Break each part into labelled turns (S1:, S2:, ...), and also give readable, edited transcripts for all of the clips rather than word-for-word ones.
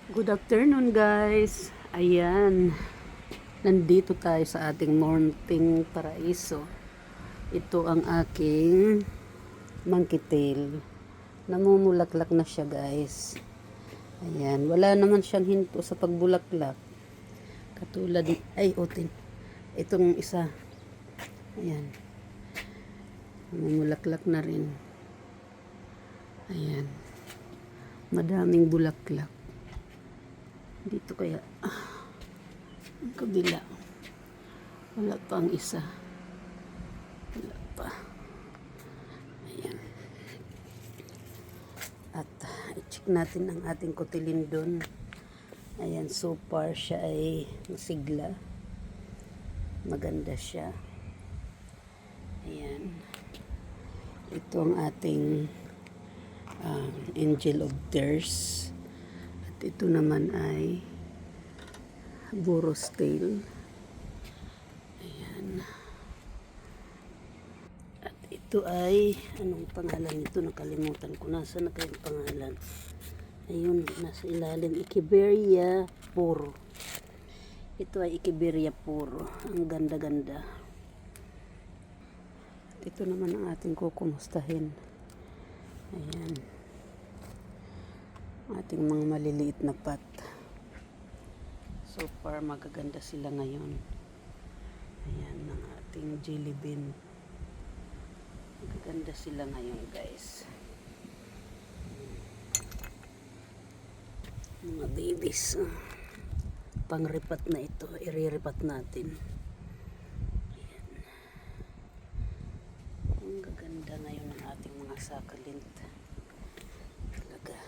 S1: Good afternoon guys. Ayan. Nandito tayo sa ating morning paraiso. Ito ang aking monkey tail. Namumulaklak na siya guys. Ayan. Wala naman siyang hinto sa pagbulaklak. Katulad ay otin. Itong isa. Ayan. Namumulaklak na rin. Ayan. Madaming bulaklak. Dito kaya ang kabila wala pa ang isa, wala pa. Ayan. At i-check natin ang ating cotyledon. Ayan, so far siya ay masigla, maganda siya. Ayan, ito ang ating angel of tears. Ito naman ay burro's tail. Ayan. At ito ay, anong pangalan nito? Nakalimutan ko. Nasa na kayong pangalan? Ayun, nasa ilalim. Echeveria puro. Ito ay Echeveria puro. Ang ganda-ganda. At ito naman ang ating kukumustahin. Ayan. Ating mga maliliit na pot. So far magaganda sila ngayon. Ayan ang ating jelly bean. Magaganda sila ngayon guys. Mga babies. Pangripat na ito. Iriripat natin. Ayan. Ang gaganda ngayon ng ating mga succulent. Talaga.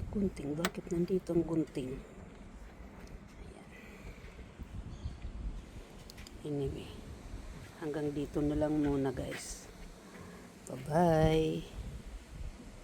S1: Gunting, bakit nandito ang gunting? Ayan. Anyway, hanggang dito na lang muna guys. Bye bye.